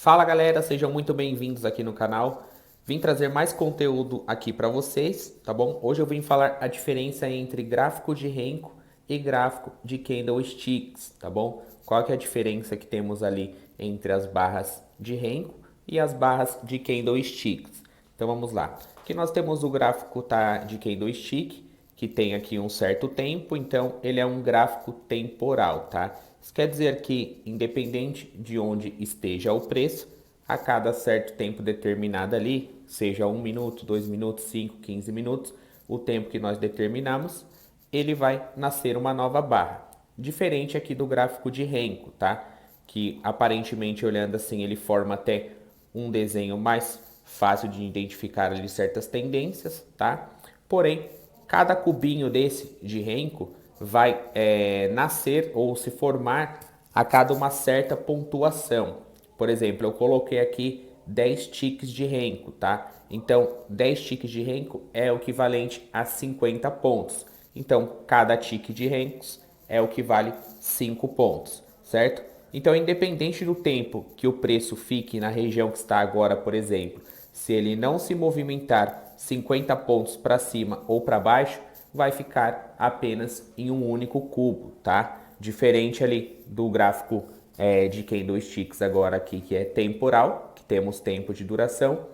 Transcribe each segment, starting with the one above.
Fala galera, sejam muito bem-vindos aqui no canal. Vim trazer mais conteúdo aqui para vocês, tá bom? Hoje eu vim falar a diferença entre gráfico de Renko e gráfico de Candlesticks, tá bom? Qual que é a diferença que temos ali entre as barras de Renko e as barras de Candlesticks? Então vamos lá. Aqui nós temos o gráfico de Candlestick, que tem aqui um certo tempo, então ele é um gráfico temporal, tá? Isso quer dizer que, independente de onde esteja o preço, a cada certo tempo determinado ali, seja 1 minuto, 2 minutos, 5, 15 minutos, o tempo que nós determinamos, ele vai nascer uma nova barra. Diferente aqui do gráfico de Renko, tá? Que aparentemente olhando assim ele forma até um desenho mais fácil de identificar ali certas tendências, tá? Porém, cada cubinho desse de Renko vai nascer ou se formar a cada uma certa pontuação. Por exemplo, eu coloquei aqui 10 ticks de Renko, tá? Então, 10 ticks de Renko é o equivalente a 50 pontos. Então, cada tique de Renkos é o que vale 5 pontos, certo? Então, independente do tempo que o preço fique na região que está agora, por exemplo, se ele não se movimentar 50 pontos para cima ou para baixo, vai ficar apenas em um único cubo, tá? Diferente ali do gráfico de candlesticks agora aqui, que é temporal, que temos tempo de duração.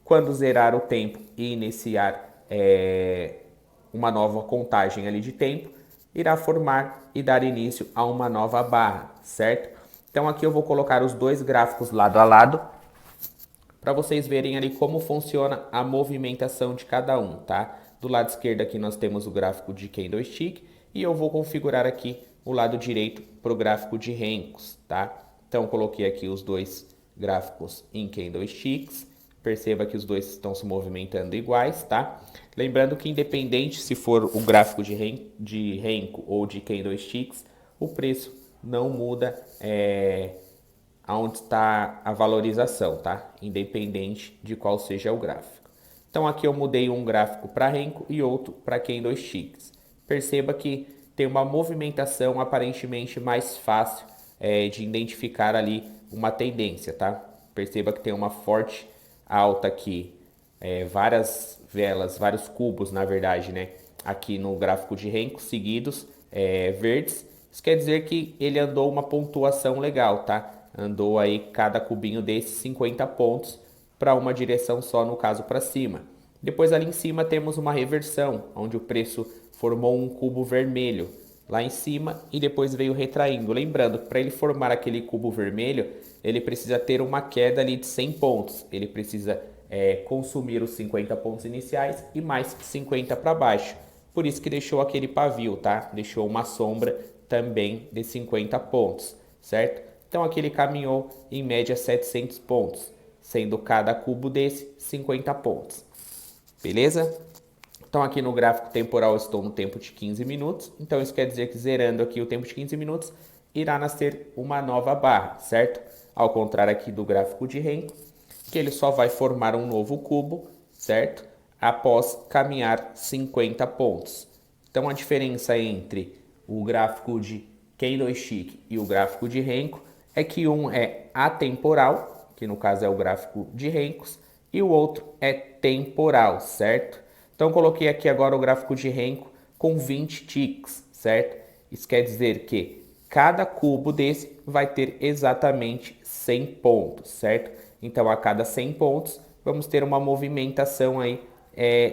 Quando zerar o tempo e iniciar uma nova contagem ali de tempo, irá formar e dar início a uma nova barra, certo? Então aqui eu vou colocar os dois gráficos lado a lado para vocês verem ali como funciona a movimentação de cada um, tá? Do lado esquerdo aqui nós temos o gráfico de Candlestick e eu vou configurar aqui o lado direito para o gráfico de Renkos, tá? Então coloquei aqui os dois gráficos em Candlesticks. Perceba que os dois estão se movimentando iguais, tá? Lembrando que independente se for o gráfico de Renko ou de Candlesticks, o preço não muda aonde está a valorização, tá? Independente de qual seja o gráfico. Então aqui eu mudei um gráfico para Renko e outro para Candlesticks. Perceba que tem uma movimentação aparentemente mais fácil de identificar ali uma tendência, tá? Perceba que tem uma forte alta aqui, várias velas, vários cubos, na verdade, né? Aqui no gráfico de Renko, seguidos, verdes. Isso quer dizer que ele andou uma pontuação legal, tá? Andou aí cada cubinho desses 50 pontos para uma direção só, no caso para cima. Depois ali em cima temos uma reversão, onde o preço formou um cubo vermelho lá em cima e depois veio retraindo. Lembrando que para ele formar aquele cubo vermelho, ele precisa ter uma queda ali de 100 pontos. Ele precisa consumir os 50 pontos iniciais e mais 50 para baixo. Por isso que deixou aquele pavio, tá? Deixou uma sombra também de 50 pontos, certo? Então aqui ele caminhou em média 700 pontos, sendo cada cubo desse 50 pontos. Beleza? Então aqui no gráfico temporal eu estou no tempo de 15 minutos. Então isso quer dizer que zerando aqui o tempo de 15 minutos, irá nascer uma nova barra, certo? Ao contrário aqui do gráfico de Renko, que ele só vai formar um novo cubo, certo? Após caminhar 50 pontos. Então a diferença entre o gráfico de Candlestick e o gráfico de Renko é que um é atemporal, que no caso é o gráfico de Renkos, e o outro é temporal, certo? Então coloquei aqui agora o gráfico de Renko com 20 ticks, certo? Isso quer dizer que cada cubo desse vai ter exatamente 100 pontos, certo? Então a cada 100 pontos vamos ter uma movimentação aí,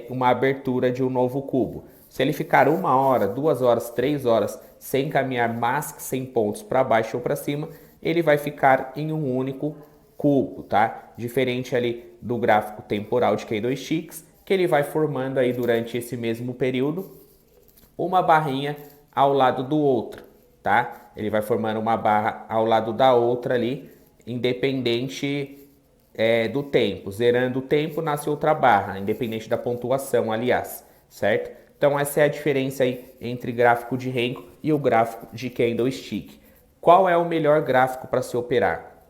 uma abertura de um novo cubo. Se ele ficar 1 hora, 2 horas, 3 horas sem caminhar mais que 100 pontos para baixo ou para cima, ele vai ficar em um único cubo, tá? Diferente ali do gráfico temporal de Candlesticks, que ele vai formando aí durante esse mesmo período uma barrinha ao lado do outro, tá? Ele vai formando uma barra ao lado da outra ali, independente do tempo. Zerando o tempo, nasce outra barra, independente da pontuação, aliás, certo? Então essa é a diferença aí entre gráfico de Renko e o gráfico de Candlestick. Qual é o melhor gráfico para se operar?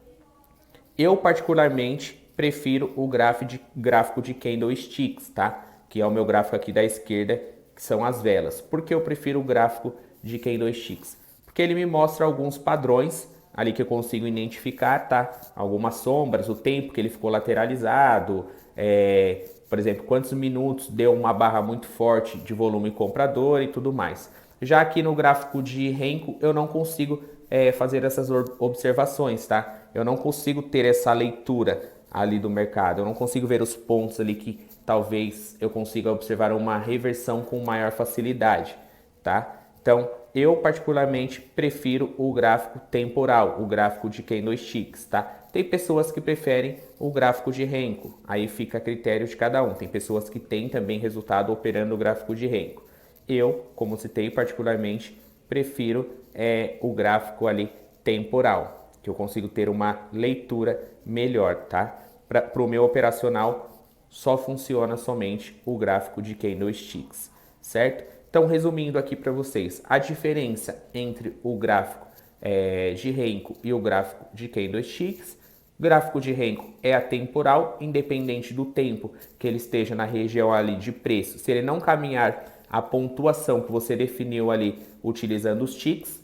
Eu particularmente prefiro o gráfico de Candlesticks, tá? Que é o meu gráfico aqui da esquerda, que são as velas. Por que eu prefiro o gráfico de Candlesticks? Porque ele me mostra alguns padrões ali que eu consigo identificar, tá? Algumas sombras, o tempo que ele ficou lateralizado, por exemplo, quantos minutos deu uma barra muito forte de volume comprador e tudo mais. Já aqui no gráfico de Renko, eu não consigo fazer essas observações, tá? Eu não consigo ter essa leitura ali do mercado, eu não consigo ver os pontos ali que talvez eu consiga observar uma reversão com maior facilidade, tá? Então, eu particularmente prefiro o gráfico temporal, o gráfico de candlesticks, tá? Tem pessoas que preferem o gráfico de Renko, aí fica a critério de cada um. Tem pessoas que têm também resultado operando o gráfico de Renko. Eu, como citei particularmente, prefiro o gráfico ali temporal, que eu consigo ter uma leitura melhor, tá? Para o meu operacional, só funciona somente o gráfico de candlesticks, certo? Então, resumindo aqui para vocês, a diferença entre o gráfico de Renko e o gráfico de candlesticks. O gráfico de Renko é atemporal, independente do tempo que ele esteja na região ali de preço. Se ele não caminhar a pontuação que você definiu ali utilizando os ticks,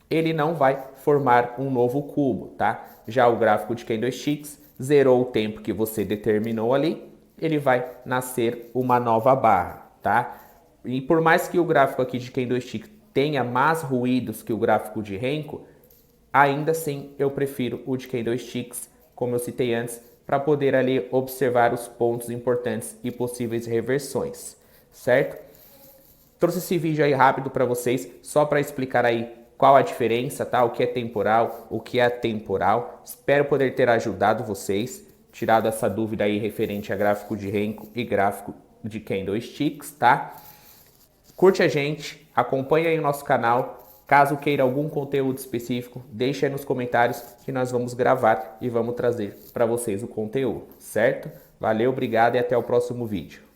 ele não vai formar um novo cubo, tá? Já o gráfico de candlesticks zerou o tempo que você determinou ali, ele vai nascer uma nova barra, tá? E por mais que o gráfico aqui de candlestick tenha mais ruídos que o gráfico de Renko, ainda assim eu prefiro o de candlesticks, como eu citei antes, para poder ali observar os pontos importantes e possíveis reversões, certo? Trouxe esse vídeo aí rápido para vocês, só para explicar aí qual a diferença, tá? O que é temporal, o que é atemporal. Espero poder ter ajudado vocês, tirado essa dúvida aí referente a gráfico de Renko e gráfico de candlesticks, tá? Curte a gente, acompanhe aí o nosso canal. Caso queira algum conteúdo específico, deixe aí nos comentários que nós vamos gravar e vamos trazer para vocês o conteúdo, certo? Valeu, obrigado e até o próximo vídeo.